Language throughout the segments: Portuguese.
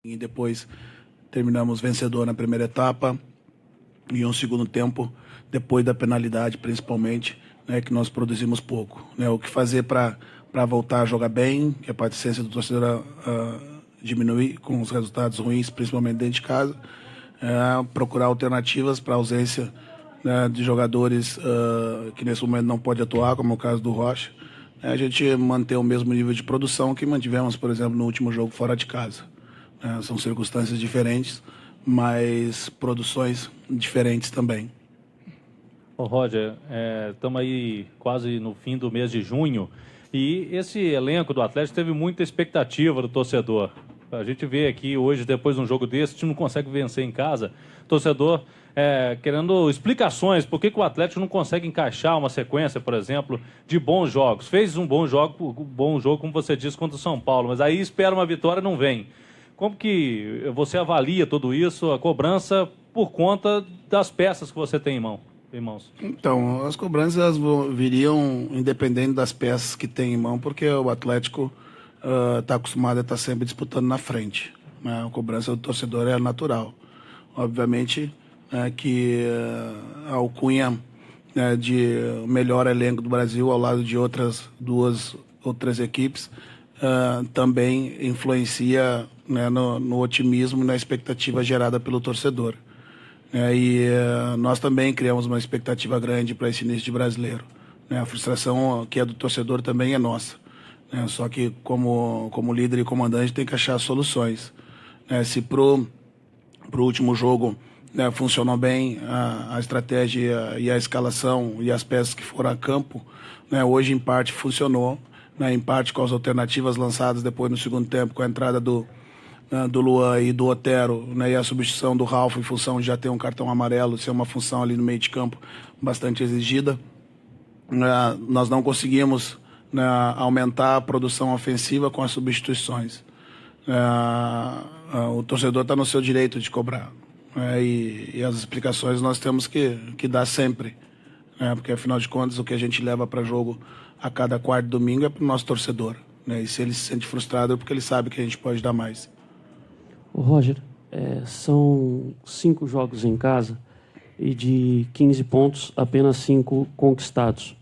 E depois terminamos vencedor na primeira etapa e um segundo tempo, depois da penalidade principalmente, né, que nós produzimos pouco. Né, o que fazer para voltar a jogar bem, que a paciência do torcedor diminuir com os resultados ruins, principalmente dentro de casa, procurar alternativas para a ausência, né, de jogadores que nesse momento não pode atuar, como é o caso do Rocha. A gente manter o mesmo nível de produção que mantivemos, por exemplo, no último jogo fora de casa. São circunstâncias diferentes, mas produções diferentes também. Ô Roger, estamos aí quase no fim do mês de junho e esse elenco do Atlético teve muita expectativa do torcedor. A gente vê aqui hoje, depois de um jogo desse, a gente não consegue vencer em casa. Torcedor querendo explicações por que o Atlético não consegue encaixar uma sequência, por exemplo, de bons jogos. Fez um bom jogo, como você disse, contra o São Paulo, mas aí espera uma vitória e não vem. Como que você avalia tudo isso, a cobrança, por conta das peças que você tem em mãos? Então, as cobranças viriam independente das peças que tem em mão, porque o Atlético está acostumado a estar sempre disputando na frente. Né? A cobrança do torcedor é natural. Obviamente que a alcunha de melhor elenco do Brasil, ao lado de outras duas ou três equipes, também influencia, né, no otimismo e na expectativa gerada pelo torcedor. Nós também criamos uma expectativa grande para esse início de brasileiro. A frustração que é do torcedor também é nossa. Só que como líder e comandante tem que achar soluções. Se pro último jogo funcionou bem a estratégia e a escalação e as peças que foram a campo, hoje em parte funcionou. Em parte com as alternativas lançadas depois no segundo tempo, com a entrada do Luan e do Otero, e a substituição do Ralf em função de já ter um cartão amarelo, ser uma função ali no meio de campo bastante exigida. Nós não conseguimos aumentar a produção ofensiva com as substituições. O torcedor está no seu direito de cobrar. E as explicações nós temos que dar sempre. Porque afinal de contas o que a gente leva para jogo a cada quarto domingo é para o nosso torcedor. E se ele se sente frustrado é porque ele sabe que a gente pode dar mais. Ô Roger, são 5 jogos em casa e de 15 pontos, apenas 5 conquistados.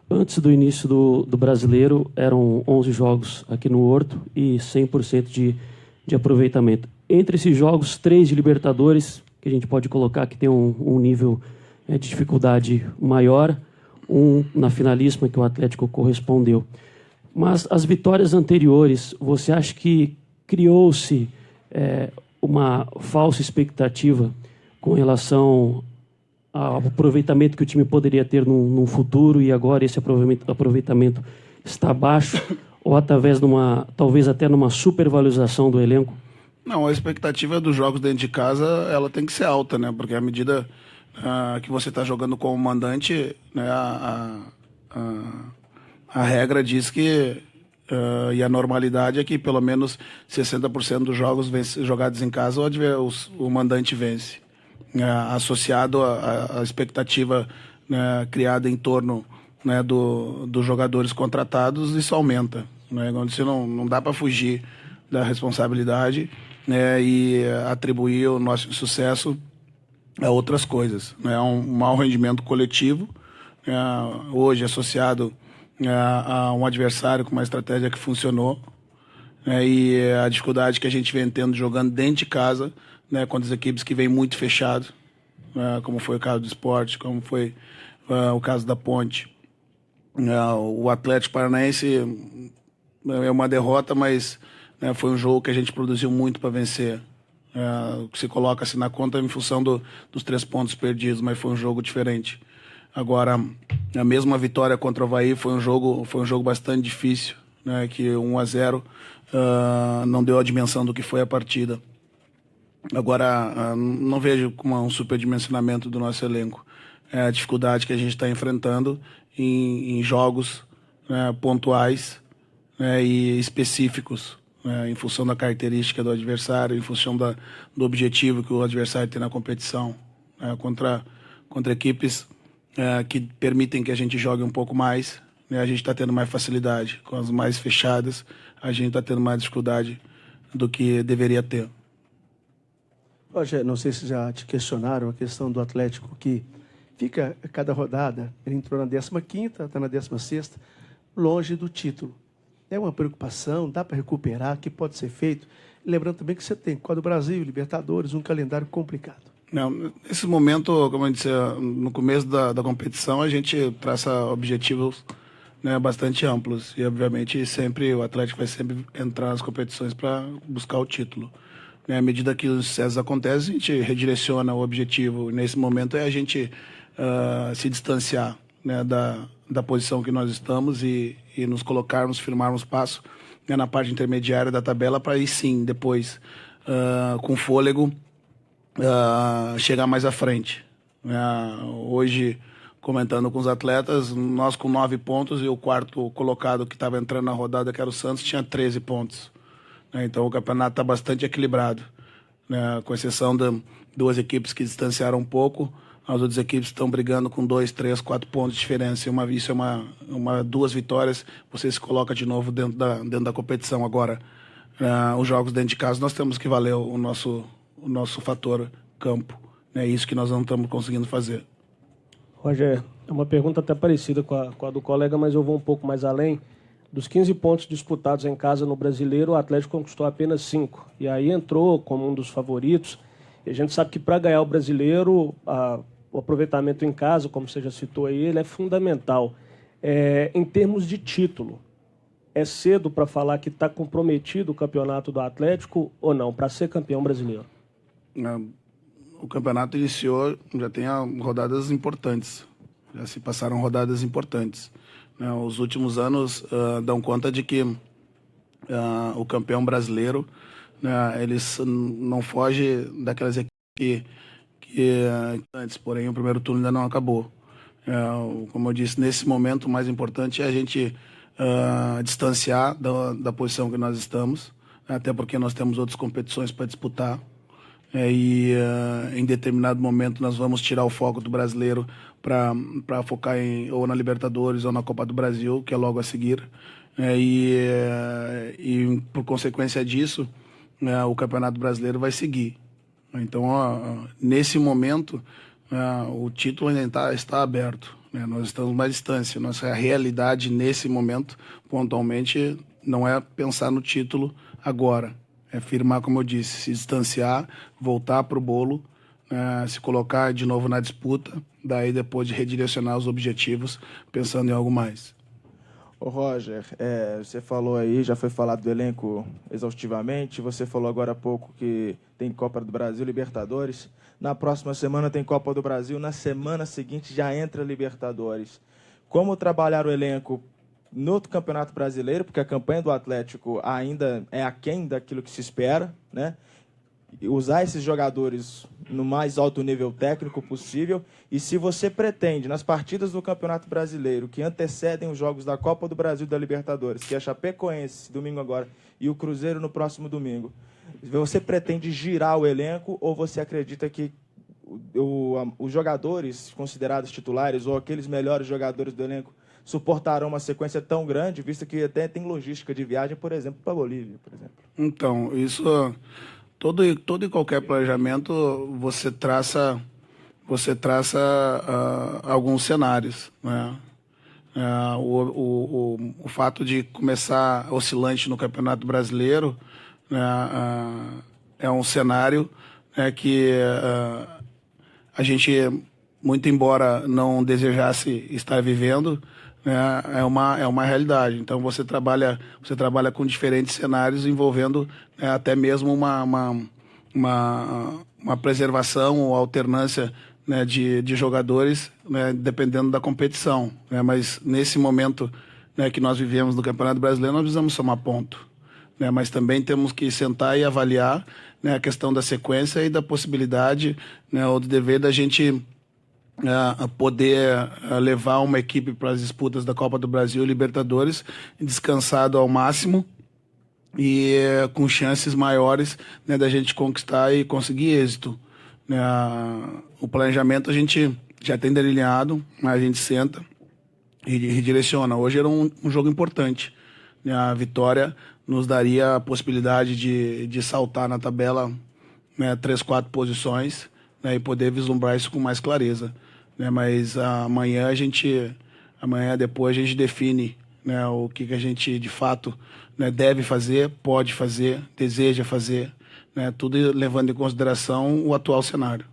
Antes do início do Brasileiro, eram 11 jogos aqui no Horto e 100% de aproveitamento. Entre esses jogos, 3 de Libertadores, que a gente pode colocar que tem um nível de dificuldade maior, um na finalíssima que o Atlético correspondeu. Mas as vitórias anteriores, você acha que criou-se uma falsa expectativa com relação ao aproveitamento que o time poderia ter num futuro e agora esse aproveitamento está baixo ou através de talvez até numa supervalorização do elenco? Não, a expectativa dos jogos dentro de casa ela tem que ser alta, né? Porque à medida que você está jogando como mandante, né, a regra diz que e a normalidade é que pelo menos 60% dos jogos jogados em casa o mandante vence. Associado à expectativa, né, criada em torno, né, dos jogadores contratados, isso aumenta. Né? Você não dá para fugir da responsabilidade, né, e atribuir o nosso sucesso a outras coisas. Né? Um mau rendimento coletivo, hoje associado a um adversário com uma estratégia que funcionou, e a dificuldade que a gente vem tendo jogando dentro de casa, né, contra as equipes que vêm muito fechado, como foi o caso do Sport, como foi o caso da Ponte. O Atlético Paranaense é uma derrota, mas foi um jogo que a gente produziu muito para vencer. Que se coloca assim na conta em função dos 3 pontos perdidos, mas foi um jogo diferente. Agora, a mesma vitória contra o Avaí foi um jogo bastante difícil, né, que 1-0 não deu a dimensão do que foi a partida. Agora, não vejo como um superdimensionamento do nosso elenco. É a dificuldade que a gente está enfrentando em jogos, né, pontuais, né, e específicos, né, em função da característica do adversário, em função do objetivo que o adversário tem na competição, contra equipes que permitem que a gente jogue um pouco mais, né, a gente está tendo mais facilidade. Com as mais fechadas, a gente está tendo mais dificuldade do que deveria ter. Roger, não sei se já te questionaram a questão do Atlético, que fica a cada rodada, ele entrou na 15ª, está na 16ª, longe do título. É uma preocupação, dá para recuperar, o que pode ser feito? Lembrando também que você tem Copa do Brasil, Libertadores, um calendário complicado. Não, nesse momento, como eu disse, no começo da competição, a gente traça objetivos, né, bastante amplos. E, obviamente, sempre o Atlético vai sempre entrar nas competições para buscar o título. Né, à medida que os sucessos acontecem, a gente redireciona o objetivo. Nesse momento é a gente se distanciar, né, da posição que nós estamos e nos colocarmos, firmarmos passo, né, na parte intermediária da tabela para aí sim, depois, com fôlego, chegar mais à frente. Hoje, comentando com os atletas, nós com 9 pontos e o quarto colocado que estava entrando na rodada, que era o Santos, tinha 13 pontos. Então o campeonato está bastante equilibrado, né? Com exceção de 2 equipes que distanciaram um pouco, as outras equipes estão brigando com 2, 3, 4 pontos de diferença. Isso é 2 vitórias, você se coloca de novo dentro da competição. Agora, os jogos dentro de casa, nós temos que valer o nosso fator campo. É isso que nós não estamos conseguindo fazer. Roger, é uma pergunta até parecida com a do colega, mas eu vou um pouco mais além. Dos 15 pontos disputados em casa no Brasileiro, o Atlético conquistou apenas 5. E aí entrou como um dos favoritos. E a gente sabe que para ganhar o Brasileiro, o aproveitamento em casa, como você já citou aí, ele é fundamental. Em termos de título, é cedo para falar que está comprometido o campeonato do Atlético ou não, para ser campeão brasileiro? O campeonato iniciou, já tem rodadas importantes. Já se passaram rodadas importantes. Os últimos anos dão conta de que o campeão brasileiro, eles não foge daquelas equipes que antes, porém o primeiro turno ainda não acabou. Como eu disse, nesse momento o mais importante é a gente distanciar da posição que nós estamos, até porque nós temos outras competições para disputar. Em determinado momento nós vamos tirar o foco do brasileiro para focar ou na Libertadores ou na Copa do Brasil, que é logo a seguir. E por consequência disso, o Campeonato Brasileiro vai seguir. Então, nesse momento, o título ainda está aberto. Nós estamos mais distância. Nossa realidade nesse momento, pontualmente, não é pensar no título agora. É firmar, como eu disse, se distanciar, voltar para o bolo, se colocar de novo na disputa, daí depois de redirecionar os objetivos, pensando em algo mais. Ô Roger, você falou aí, já foi falado do elenco exaustivamente, você falou agora há pouco que tem Copa do Brasil, Libertadores. Na próxima semana tem Copa do Brasil, na semana seguinte já entra Libertadores. Como trabalhar o elenco no Campeonato Brasileiro, porque a campanha do Atlético ainda é aquém daquilo que se espera, né? Usar esses jogadores no mais alto nível técnico possível. E se você pretende, nas partidas do Campeonato Brasileiro, que antecedem os jogos da Copa do Brasil e da Libertadores, que é a Chapecoense, domingo agora, e o Cruzeiro no próximo domingo, você pretende girar o elenco ou você acredita que os jogadores considerados titulares ou aqueles melhores jogadores do elenco suportarão uma sequência tão grande, visto que até tem logística de viagem, por exemplo, para a Bolívia, por exemplo? Então, isso, todo e qualquer planejamento, você traça alguns cenários, né? O fato de começar oscilante no Campeonato Brasileiro, né, é um cenário, né, que a gente, muito embora não desejasse estar vivendo, é uma realidade. Então você trabalha com diferentes cenários envolvendo até mesmo uma preservação ou alternância, né, de jogadores, né, dependendo da competição, né? Mas nesse momento, né, que nós vivemos no Campeonato Brasileiro, nós precisamos somar ponto, né? Mas também temos que sentar e avaliar, né, a questão da sequência e da possibilidade, né, ou do dever da gente poder levar uma equipe para as disputas da Copa do Brasil e Libertadores descansado ao máximo e com chances maiores, né, da gente conquistar e conseguir êxito. O planejamento a gente já tem delineado, a gente senta e redireciona. Hoje era um jogo importante, né? A vitória nos daria a possibilidade de saltar na tabela né, 3, 4 posições, né, e poder vislumbrar isso com mais clareza, né? Mas amanhã depois a gente define, né, o que a gente de fato, né, deve fazer, pode fazer, deseja fazer, né, tudo levando em consideração o atual cenário.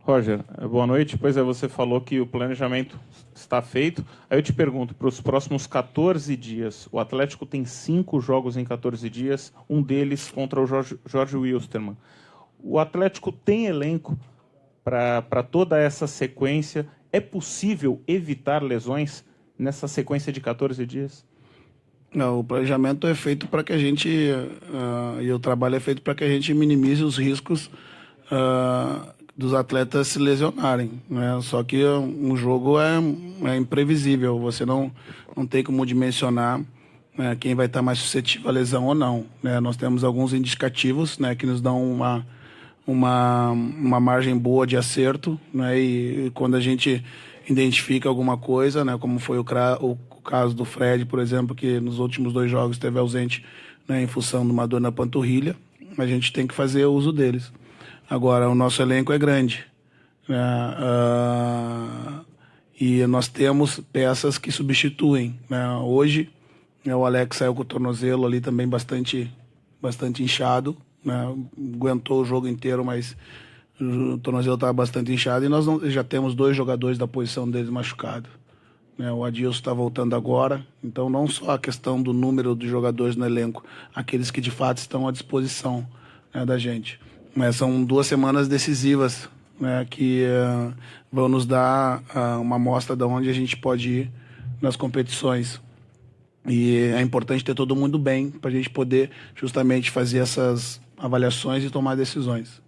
Roger, boa noite. Pois é, você falou que o planejamento está feito. Aí eu te pergunto, para os próximos 14 dias, o Atlético tem 5 jogos em 14 dias, um deles contra o Jorge Wilstermann. O Atlético tem elenco para toda essa sequência? É possível evitar lesões nessa sequência de 14 dias? Não, o planejamento é feito para que a gente, e o trabalho é feito para que a gente minimize os riscos dos atletas se lesionarem, né? Só que um jogo é imprevisível, você não tem como dimensionar, né, quem vai estar mais suscetível à lesão ou não, né? Nós temos alguns indicativos, né, que nos dão uma margem boa de acerto, né? E quando a gente identifica alguma coisa, né, como foi o caso do Fred, por exemplo, que nos últimos 2 jogos esteve ausente, né, em função de uma dor na panturrilha, a gente tem que fazer uso deles. Agora, o nosso elenco é grande, né, e nós temos peças que substituem, né? Hoje, né, o Alex saiu com o tornozelo ali também bastante inchado, né? Aguentou o jogo inteiro, mas o tornozelo estava bastante inchado, e nós já temos 2 jogadores da posição deles machucados, né? O Adilson está voltando agora, então não só a questão do número de jogadores no elenco, aqueles que de fato estão à disposição, né, da gente. Mas são 2 semanas decisivas, né, que vão nos dar uma amostra de onde a gente pode ir nas competições. E é importante ter todo mundo bem para a gente poder justamente fazer essas avaliações e tomar decisões.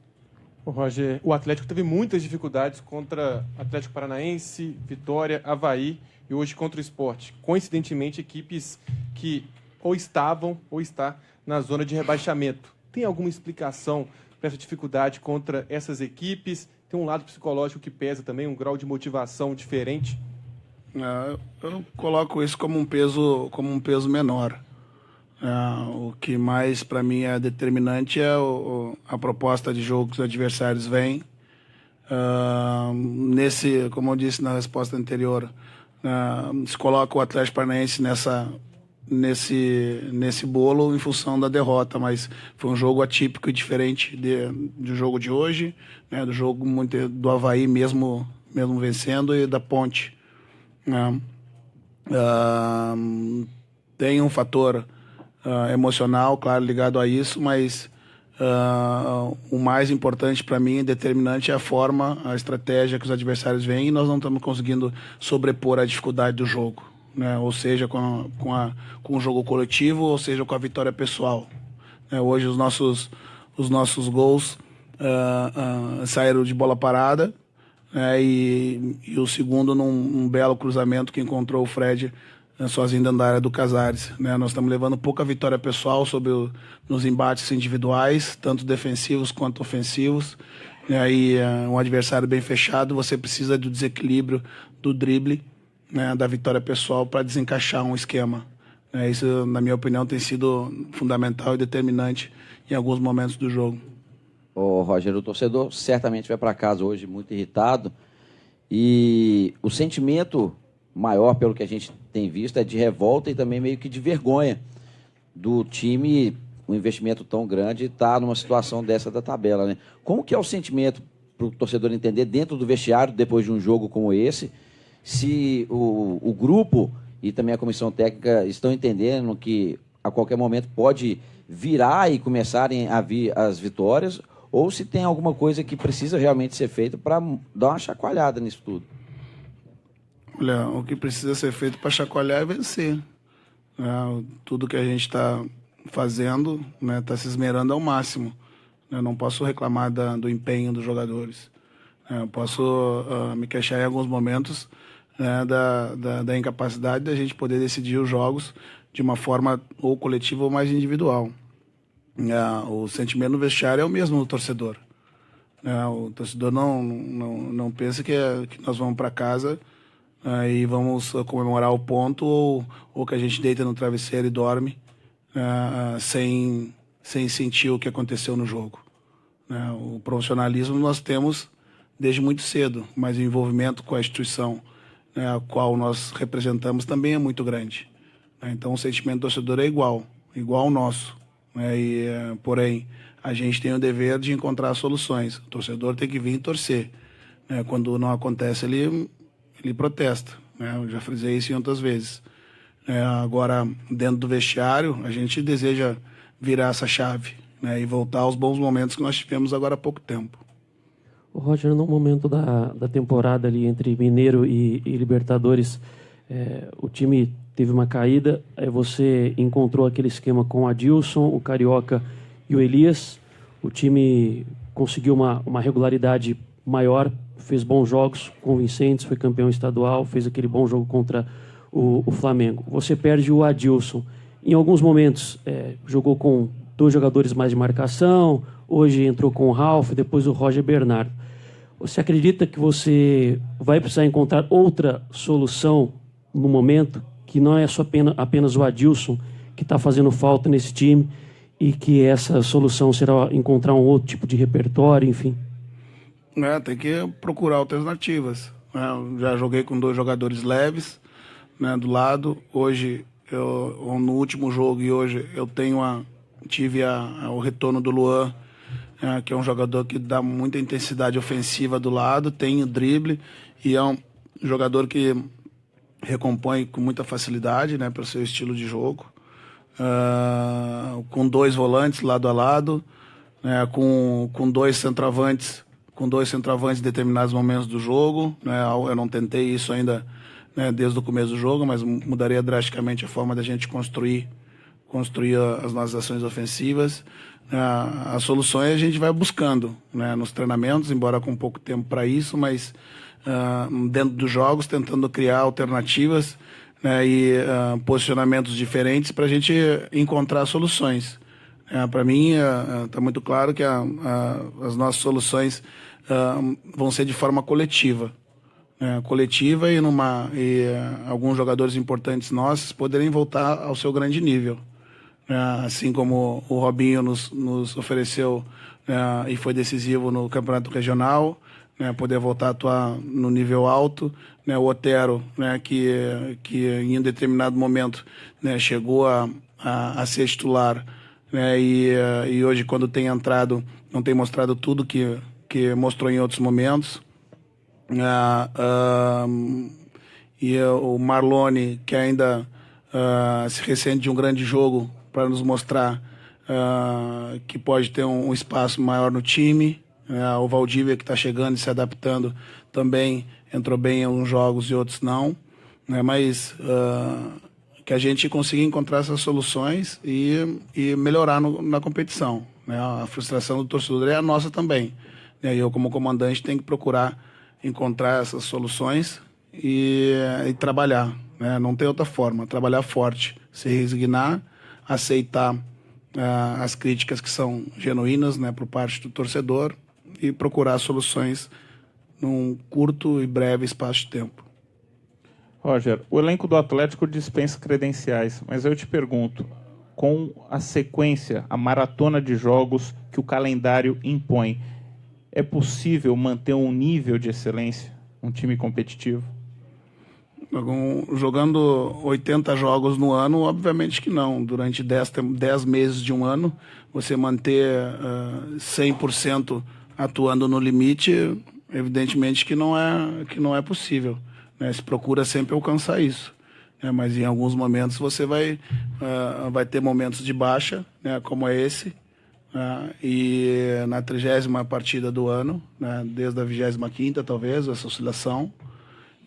Ô, Roger, o Atlético teve muitas dificuldades contra Atlético Paranaense, Vitória, Avaí e hoje contra o Sport. Coincidentemente, equipes que ou estavam ou está na zona de rebaixamento. Tem alguma explicação para essa dificuldade contra essas equipes? Tem um lado psicológico que pesa também, um grau de motivação diferente? Eu coloco isso como um peso menor. O que mais para mim é determinante é a proposta de jogo que os adversários vêm. Como eu disse na resposta anterior, se coloca o Atlético Paranaense nesse bolo em função da derrota, mas foi um jogo atípico e diferente do jogo de hoje, né, do jogo do Avaí mesmo vencendo, e da Ponte. Tem um fator emocional, claro, ligado a isso, mas o mais importante para mim, determinante, é a forma, a estratégia que os adversários vêm, e nós não estamos conseguindo sobrepor a dificuldade do jogo, né? Ou seja, com o jogo coletivo, ou seja, com a vitória pessoal. Hoje os nossos gols saíram de bola parada, e o segundo num belo cruzamento que encontrou o Fred sozinho dentro da área do Casares, né? Nós estamos levando pouca vitória pessoal nos embates individuais, tanto defensivos quanto ofensivos. E aí, um adversário bem fechado, você precisa do desequilíbrio, do drible, né, da vitória pessoal para desencaixar um esquema. Isso, na minha opinião, tem sido fundamental e determinante em alguns momentos do jogo. Ô, Roger, o torcedor certamente vai para casa hoje muito irritado, e o sentimento maior, pelo que a gente tem visto, é de revolta e também meio que de vergonha do time, um investimento tão grande, estar numa situação dessa da tabela, né? Como que é o sentimento para o torcedor entender dentro do vestiário, depois de um jogo como esse, se o grupo e também a comissão técnica estão entendendo que a qualquer momento pode virar e começarem a vir as vitórias, ou se tem alguma coisa que precisa realmente ser feita para dar uma chacoalhada nisso tudo? Olha, o que precisa ser feito para chacoalhar é vencer. Tudo que a gente está fazendo, né, está se esmerando ao máximo. Eu não posso reclamar do empenho dos jogadores. Eu posso me queixar em alguns momentos, né, da incapacidade da gente poder decidir os jogos de uma forma ou coletiva ou mais individual. O sentimento no vestiário é o mesmo do torcedor. O torcedor não pensa que nós vamos para casa e vamos comemorar o ponto, ou que a gente deita no travesseiro e dorme sem sentir o que aconteceu no jogo. né? O profissionalismo nós temos desde muito cedo, mas o envolvimento com a instituição, né, a qual nós representamos também é muito grande, né? Então o sentimento do torcedor é igual ao nosso, né? Porém, a gente tem o dever de encontrar soluções. O torcedor tem que vir e torcer, né? Quando não acontece, ele protesta, né? Eu já frisei isso em outras vezes. Agora, dentro do vestiário, a gente deseja virar essa chave, né, e voltar aos bons momentos que nós tivemos agora há pouco tempo. O Roger, no momento da temporada ali entre Mineiro e Libertadores, o time teve uma caída, aí você encontrou aquele esquema com o Adilson, o Carioca e o Elias. O time conseguiu uma regularidade maior, fez bons jogos convincentes, foi campeão estadual, fez aquele bom jogo contra o Flamengo. Você perde o Adilson. Em alguns momentos, jogou com 2 jogadores mais de marcação, hoje entrou com o Ralf, depois o Roger Bernardo. Você acredita que você vai precisar encontrar outra solução no momento, que não é só apenas o Adilson que está fazendo falta nesse time, e que essa solução será encontrar um outro tipo de repertório, enfim? Tem que procurar alternativas, né? Eu já joguei com 2 jogadores leves, né, do lado. Hoje, no último jogo e hoje, eu tive o retorno do Luan, que é um jogador que dá muita intensidade ofensiva do lado, tem o drible e é um jogador que recompõe com muita facilidade, né, pelo seu estilo de jogo. Com 2 volantes lado a lado, né, com 2 centroavantes, em determinados momentos do jogo, né. Eu não tentei isso ainda, né, desde o começo do jogo, mas mudaria drasticamente a forma da gente construir as nossas ações ofensivas. As soluções a gente vai buscando, né, nos treinamentos, embora com pouco tempo para isso, mas dentro dos jogos, tentando criar alternativas, né, e posicionamentos diferentes para a gente encontrar soluções. Para mim, está muito claro que as nossas soluções vão ser de forma coletiva. E alguns jogadores importantes nossos poderem voltar ao seu grande nível. Assim como o Robinho nos ofereceu, e foi decisivo no campeonato regional, né, poder voltar a atuar no nível alto, né, o Otero, né, que em um determinado momento, né, chegou a ser titular, né, e hoje, quando tem entrado, não tem mostrado tudo que mostrou em outros momentos. E o Marlone, que ainda se ressente de um grande jogo, para nos mostrar que pode ter um espaço maior no time. O Valdívia, que está chegando e se adaptando, também entrou bem em alguns jogos e outros não, né? Mas que a gente consiga encontrar essas soluções e melhorar na competição, né? A frustração do torcedor é a nossa também, né? Eu, como comandante, tenho que procurar encontrar essas soluções e trabalhar, né? Não tem outra forma, trabalhar forte, se resignar, aceitar as críticas que são genuínas, né, por parte do torcedor, e procurar soluções num curto e breve espaço de tempo. Roger, o elenco do Atlético dispensa credenciais, mas eu te pergunto, com a sequência, a maratona de jogos que o calendário impõe, é possível manter um nível de excelência, um time competitivo? Jogando 80 jogos no ano, obviamente que não. Durante 10 meses de um ano, você manter 100% atuando no limite, evidentemente que não é possível, né? Se procura sempre alcançar isso, né? Mas em alguns momentos você vai ter momentos de baixa, né, como é esse, e na 30ª partida do ano, né, desde a 25ª talvez, essa oscilação.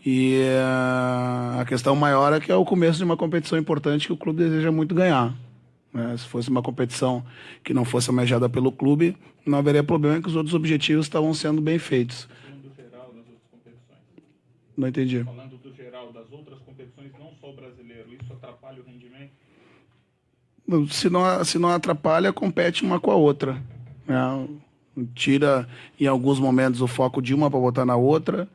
E a questão maior é que é o começo de uma competição importante que o clube deseja muito ganhar, né? Se fosse uma competição que não fosse almejada pelo clube, não haveria problema, que os outros objetivos estavam sendo bem feitos. Falando do geral das outras competições. Não entendi. Falando do geral das outras competições, não só o brasileiro, isso atrapalha o rendimento? Se não atrapalha, compete uma com a outra, né? Tira, em alguns momentos, o foco de uma para botar na outra.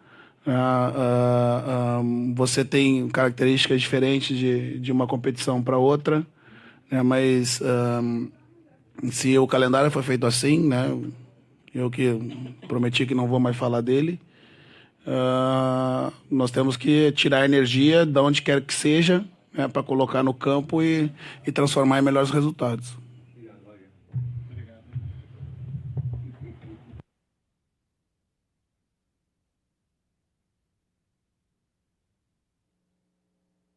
Você tem características diferentes de uma competição para outra, né? Mas se o calendário foi feito assim, né, Eu que prometi que não vou mais falar dele. Nós temos que tirar a energia de onde quer que seja, né, para colocar no campo e transformar em melhores resultados.